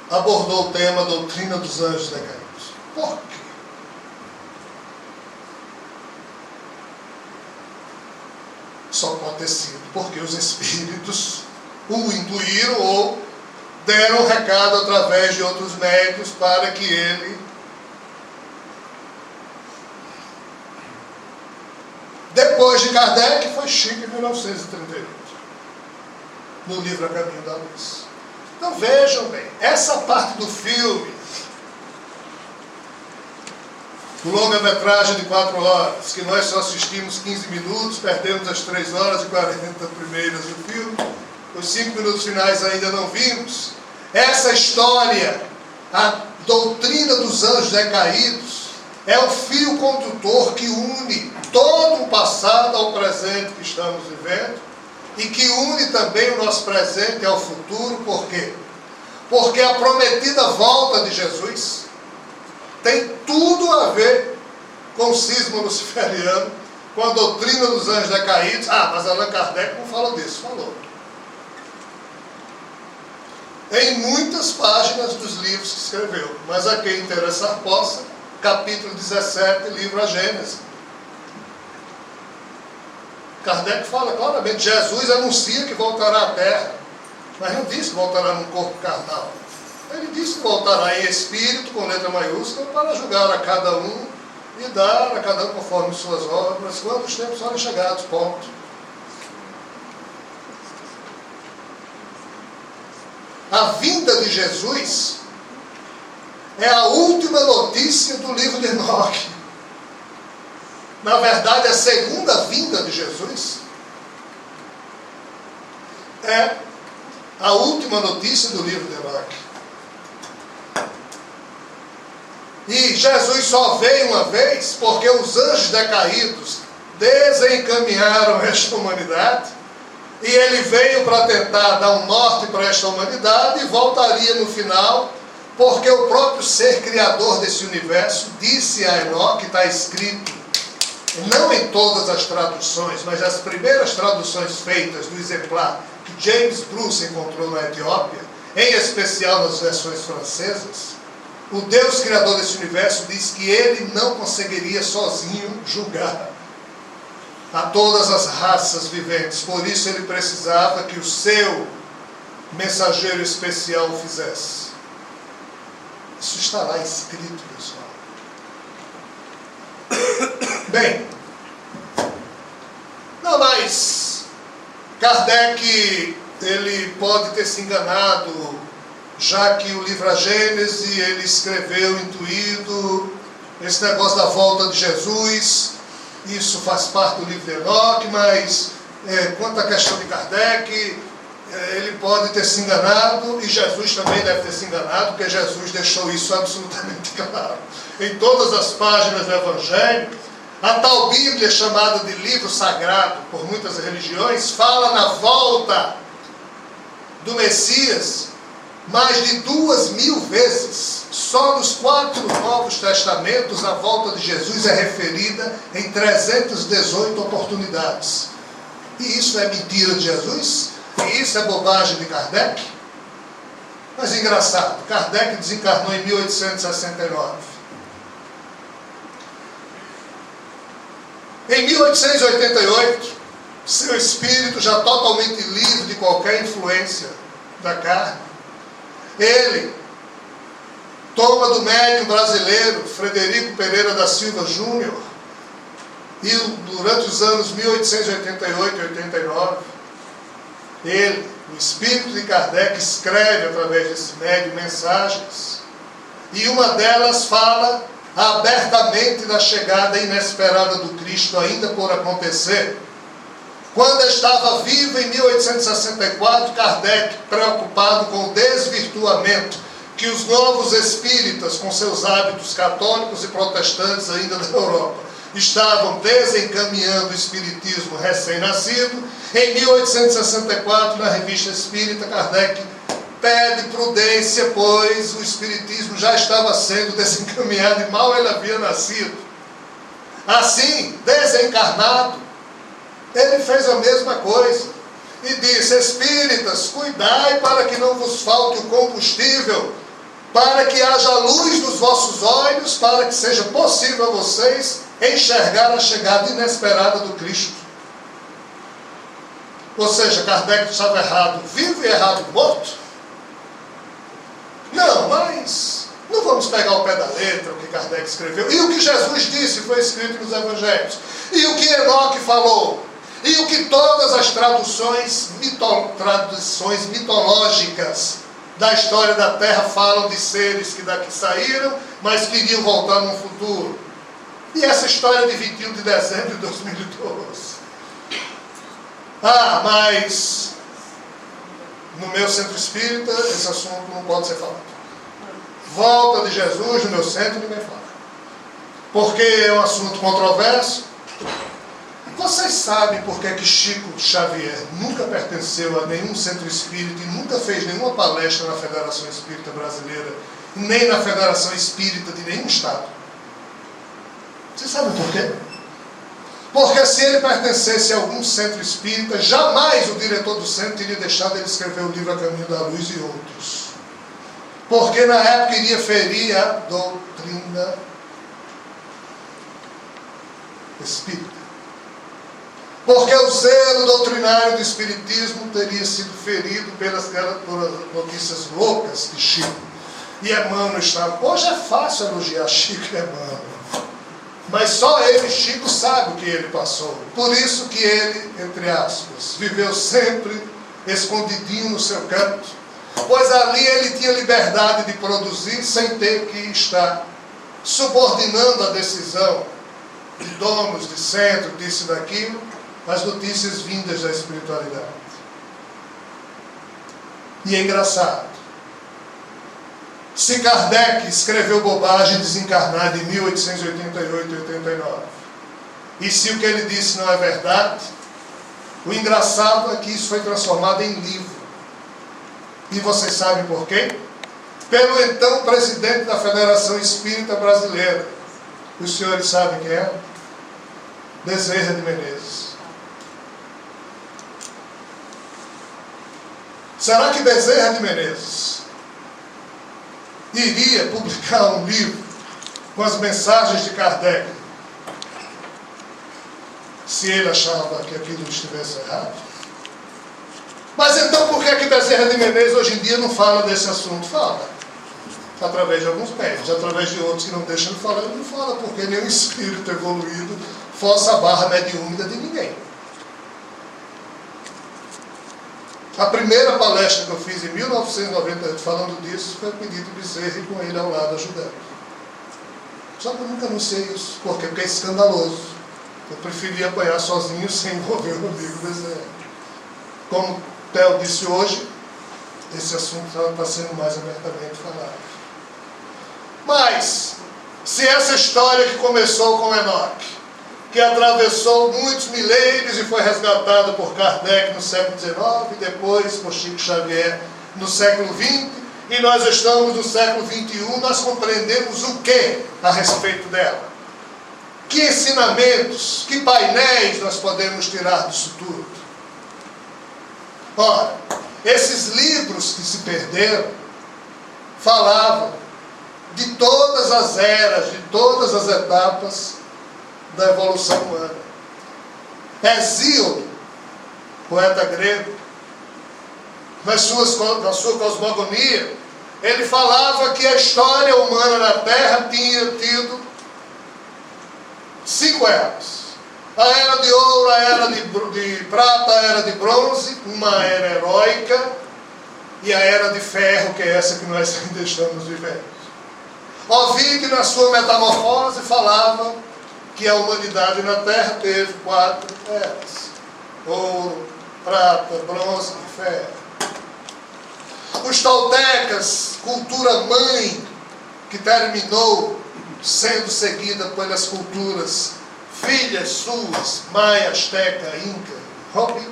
abordou o tema Doutrina dos Anjos Decaídos. Por quê? Só pode ter sido porque os espíritos o intuíram ou deram um recado através de outros médios para que ele depois de Kardec foi Chico em 1938, no livro A Caminho da Luz. Então vejam bem, essa parte do filme, longa-metragem de 4 horas, que nós só assistimos 15 minutos, perdemos as 3 horas e 40 primeiras do filme, os 5 minutos finais ainda não vimos. Essa história, a doutrina dos anjos decaídos, é o fio condutor que une todo o passado ao presente que estamos vivendo e que une também o nosso presente ao futuro. Por quê? Porque a prometida volta de Jesus tem tudo a ver com o cisma luciferiano, com a doutrina dos anjos decaídos. Mas Allan Kardec não falou disso. Falou. Em muitas páginas dos livros que escreveu. Mas a quem interessar possa, capítulo 17, livro A Gênese. Kardec fala claramente, Jesus anuncia que voltará à Terra, mas não diz que voltará num corpo carnal. Ele diz que voltará em espírito, com letra maiúscula, para julgar a cada um e dar a cada um conforme suas obras, quando os tempos forem chegados, ponto. A vinda de Jesus é a última notícia do livro de Enoque. Na verdade, a segunda vinda de Jesus é a última notícia do livro de Enoque. E Jesus só veio uma vez porque os anjos decaídos desencaminharam esta humanidade, e ele veio para tentar dar um norte para esta humanidade e voltaria no final, porque o próprio ser criador desse universo disse a Enoque, está escrito, não em todas as traduções, mas as primeiras traduções feitas do exemplar que James Bruce encontrou na Etiópia, em especial nas versões francesas, o Deus criador desse universo diz que ele não conseguiria sozinho julgar a todas as raças viventes. Por isso ele precisava que o seu mensageiro especial o fizesse. Isso está lá escrito, pessoal. Bem, não, mas Kardec, ele pode ter se enganado, já que o livro A Gênese, ele escreveu intuído esse negócio da volta de Jesus, isso faz parte do livro de Enoque, mas quanto à questão de Kardec, ele pode ter se enganado, e Jesus também deve ter se enganado, porque Jesus deixou isso absolutamente claro. Em todas as páginas do Evangelho, a tal Bíblia chamada de livro sagrado por muitas religiões, fala na volta do Messias mais de 2.000 vezes. Só nos 4 Novos Testamentos a volta de Jesus é referida em 318 oportunidades. E isso é mentira de Jesus? E isso é bobagem de Kardec? Mas engraçado, Kardec desencarnou em 1869. Em 1888, seu espírito já totalmente livre de qualquer influência da carne, ele toma do médium brasileiro Frederico Pereira da Silva Júnior, e durante os anos 1888 e 89, ele, o espírito de Kardec, escreve através desse médium mensagens, e uma delas fala abertamente da chegada inesperada do Cristo ainda por acontecer. Quando estava vivo em 1864, Kardec, preocupado com o desvirtuamento que os novos espíritas, com seus hábitos católicos e protestantes ainda da Europa, estavam desencaminhando o espiritismo recém-nascido, em 1864, na Revista Espírita, Kardec pede prudência, pois o espiritismo já estava sendo desencaminhado e mal ele havia nascido. Assim, desencarnado, ele fez a mesma coisa e disse: espíritas, cuidai para que não vos falte o combustível, para que haja luz nos vossos olhos, para que seja possível a vocês enxergar a chegada inesperada do Cristo. Ou seja, Kardec estava errado vivo e errado morto? Não, mas não vamos pegar ao pé da letra o que Kardec escreveu. E o que Jesus disse foi escrito nos Evangelhos. E o que Enoque falou. E o que todas as traduções mitológicas da história da Terra falam de seres que daqui saíram, mas queriam voltar no futuro. E essa história de 21 de dezembro de 2012. Ah, mas no meu centro espírita esse assunto não pode ser falado. Volta de Jesus no meu centro ninguém fala. Porque é um assunto controverso. Vocês sabem por que Chico Xavier nunca pertenceu a nenhum centro espírita e nunca fez nenhuma palestra na Federação Espírita Brasileira, nem na Federação Espírita de nenhum estado? Vocês sabem por quê? Porque se ele pertencesse a algum centro espírita, jamais o diretor do centro teria deixado ele escrever o livro A Caminho da Luz e outros. Porque na época iria ferir a doutrina espírita. Porque o zelo doutrinário do Espiritismo teria sido ferido pelas notícias loucas de Chico. E Emmanuel estava... Hoje é fácil elogiar Chico e Emmanuel. Mas só ele, Chico, sabe o que ele passou. Por isso que ele, entre aspas, viveu sempre escondidinho no seu canto. Pois ali ele tinha liberdade de produzir sem ter que estar subordinando a decisão de donos de centro, disso e daquilo, as notícias vindas da espiritualidade. E é engraçado. Se Kardec escreveu bobagem desencarnada em 1888 e 89, e se o que ele disse não é verdade, o engraçado é que isso foi transformado em livro. E vocês sabem por quê? Pelo então presidente da Federação Espírita Brasileira. Os senhores sabem quem é? Bezerra de Menezes. Será que Bezerra de Menezes iria publicar um livro com as mensagens de Kardec se ele achava que aquilo estivesse errado? Mas então por que Bezerra de Menezes hoje em dia não fala desse assunto? Fala. Através de alguns médios, através de outros que não deixam de falar, ele não fala, porque nenhum espírito evoluído força a barra mediúnica de ninguém. A primeira palestra que eu fiz em 1998 falando disso foi pedido de Bezerra e com ele ao lado ajudando. Só que eu nunca anunciei isso. Por quê? Porque é escandaloso. Eu preferia apanhar sozinho sem envolver o amigo Bezerra. Como o Theo disse hoje, esse assunto está sendo mais abertamente falado. Mas, se essa história que começou com Enoque, que atravessou muitos milênios e foi resgatado por Kardec no século XIX, e depois por Chico Xavier no século XX, e nós estamos no século XXI, nós compreendemos o que a respeito dela? Que ensinamentos, que painéis nós podemos tirar disso tudo? Ora, esses livros que se perderam falavam de todas as eras, de todas as etapas da evolução humana. Hesíodo, poeta grego, na sua cosmogonia, ele falava que a história humana na Terra tinha tido 5 eras. A era de ouro, a era de prata, a era de bronze, uma era heróica, e a era de ferro, que é essa que nós ainda estamos vivendo. Ovid, na sua metamorfose, falava que a humanidade na Terra teve 4 eras: ouro, prata, bronze e ferro. Os toltecas, cultura mãe, que terminou sendo seguida pelas culturas filhas suas, Maia, Azteca, Inca, Hopi,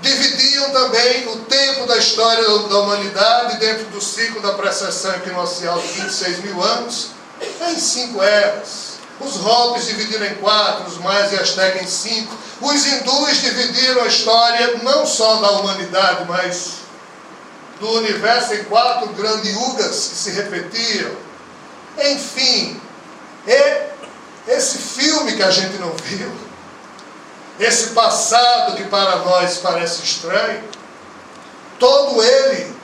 dividiam também o tempo da história da humanidade dentro do ciclo da precessão equinocial de 26 mil anos em 5 eras. Os Hopis dividiram em 4, os Maias e Aztecas em 5. Os hindus dividiram a história não só da humanidade, mas do universo em 4 grandes yugas que se repetiam. Enfim, esse filme que a gente não viu esse passado que para nós parece estranho, todo ele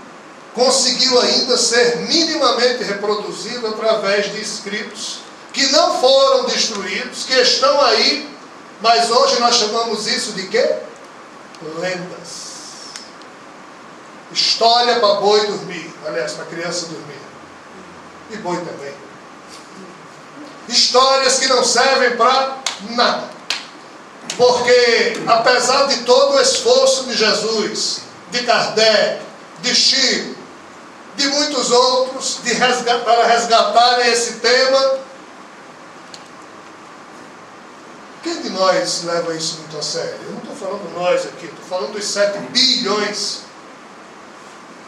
conseguiu ainda ser minimamente reproduzido através de escritos que não foram destruídos, que estão aí, mas hoje nós chamamos isso de quê? Lendas. História para boi dormir, aliás, para criança dormir. E boi também. Histórias que não servem para nada. Porque, apesar de todo o esforço de Jesus, de Kardec, de Chico, de muitos outros, para resgatarem esse tema, quem de nós leva isso muito a sério? Eu não estou falando nós aqui, estou falando dos 7 bilhões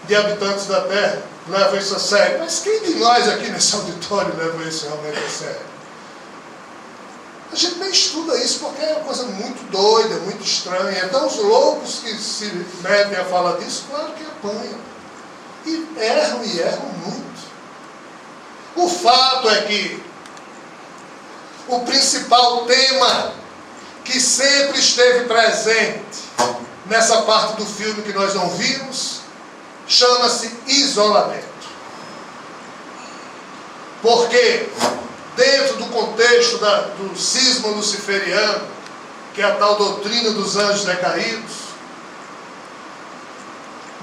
de habitantes da Terra que levam isso a sério. Mas quem de nós aqui nesse auditório leva isso realmente a sério? A gente nem estuda isso porque é uma coisa muito doida, muito estranha. Então os loucos que se metem a falar disso, claro que apanham. E erram muito. O fato é que o principal tema que sempre esteve presente nessa parte do filme que nós não vimos, chama-se isolamento. Porque dentro do contexto do cisma luciferiano, que é a tal doutrina dos anjos decaídos,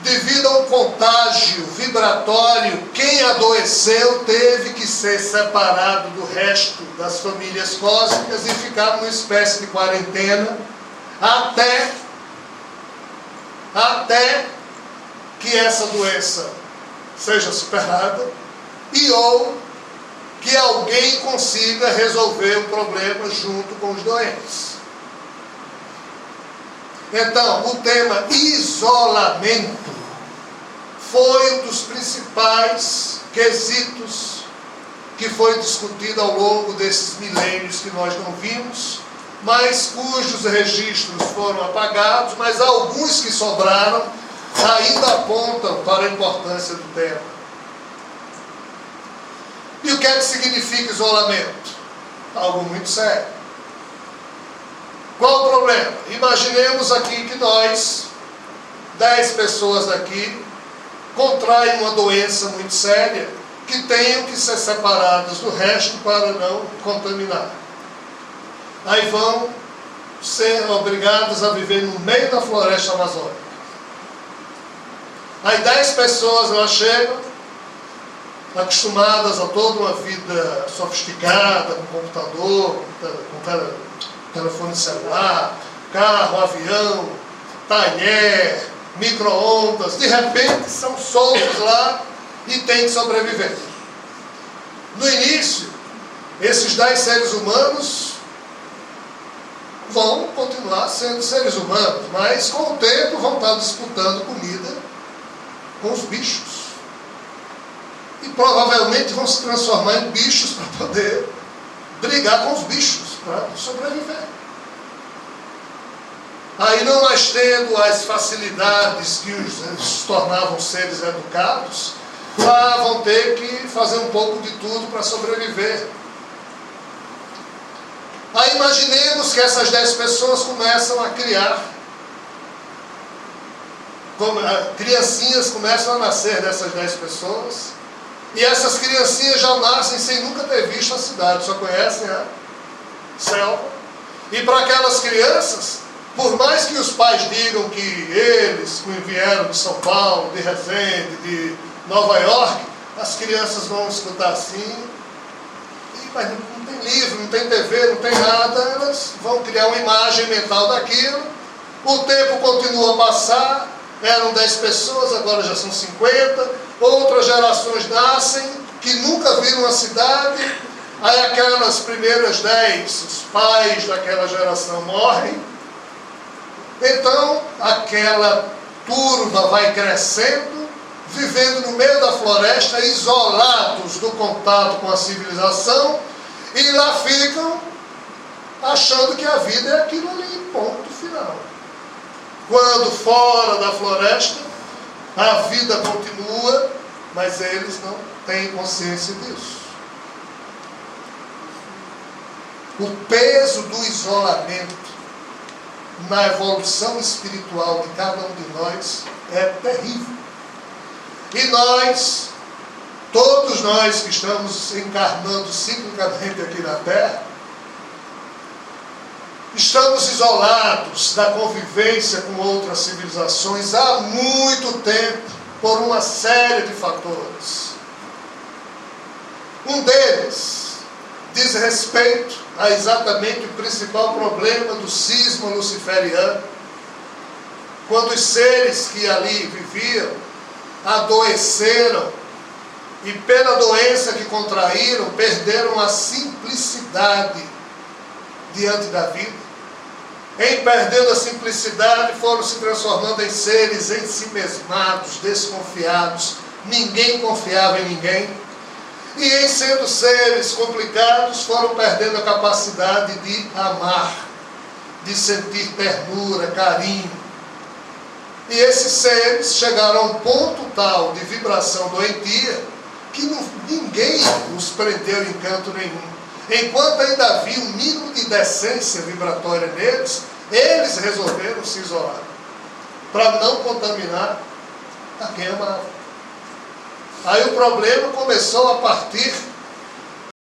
devido a um contágio vibratório, quem adoeceu teve que ser separado do resto das famílias cósmicas e ficar numa espécie de quarentena até que essa doença seja superada ou que alguém consiga resolver o problema junto com os doentes. Então, o tema isolamento foi um dos principais quesitos que foi discutido ao longo desses milênios que nós não vimos, mas cujos registros foram apagados, mas alguns que sobraram ainda apontam para a importância do tema. E o que é que significa isolamento? Algo muito sério. Qual o problema? Imaginemos aqui que nós, 10 pessoas daqui, contraem uma doença muito séria, que tenham que ser separadas do resto para não contaminar. Aí vão ser obrigadas a viver no meio da floresta amazônica. Aí 10 pessoas lá chegam, acostumadas a toda uma vida sofisticada, com computador, com telefone celular, carro, avião, talher, micro-ondas, de repente são soltos lá e têm que sobreviver. No início, esses 10 seres humanos vão continuar sendo seres humanos, mas com o tempo vão estar disputando comida com os bichos. E provavelmente vão se transformar em bichos para poder brigar com os bichos, para sobreviver. Aí não mais tendo as facilidades que os tornavam seres educados, lá vão ter que fazer um pouco de tudo para sobreviver. Aí imaginemos que essas 10 pessoas começam a criar. Criancinhas começam a nascer dessas 10 pessoas. E essas criancinhas já nascem sem nunca ter visto a cidade, só conhecem a selva. E para aquelas crianças, por mais que os pais digam que eles vieram de São Paulo, de Resende, de Nova York, as crianças vão escutar assim, mas não tem livro, não tem TV, não tem nada, elas vão criar uma imagem mental daquilo, o tempo continua a passar, eram 10 pessoas, agora já são 50, outras gerações nascem, que nunca viram a cidade, aí aquelas primeiras 10, os pais daquela geração morrem, então aquela turma vai crescendo, vivendo no meio da floresta, isolados do contato com a civilização, e lá ficam achando que a vida é aquilo ali, ponto final. Quando fora da floresta, a vida continua, mas eles não têm consciência disso. O peso do isolamento na evolução espiritual de cada um de nós é terrível. E nós, todos nós que estamos encarnando ciclicamente aqui na Terra, estamos isolados da convivência com outras civilizações há muito tempo, por uma série de fatores. Um deles diz respeito a exatamente o principal problema do cisma luciferiano, quando os seres que ali viviam adoeceram e pela doença que contraíram, perderam a simplicidade diante da vida. Em perdendo a simplicidade, foram se transformando em seres ensimesmados, desconfiados. Ninguém confiava em ninguém. E em sendo seres complicados, foram perdendo a capacidade de amar, de sentir ternura, carinho. E esses seres chegaram a um ponto tal de vibração doentia que ninguém os prendeu em canto nenhum. Enquanto ainda havia um mínimo de decência vibratória neles, eles resolveram se isolar, para não contaminar a quem amava. Aí o problema começou a partir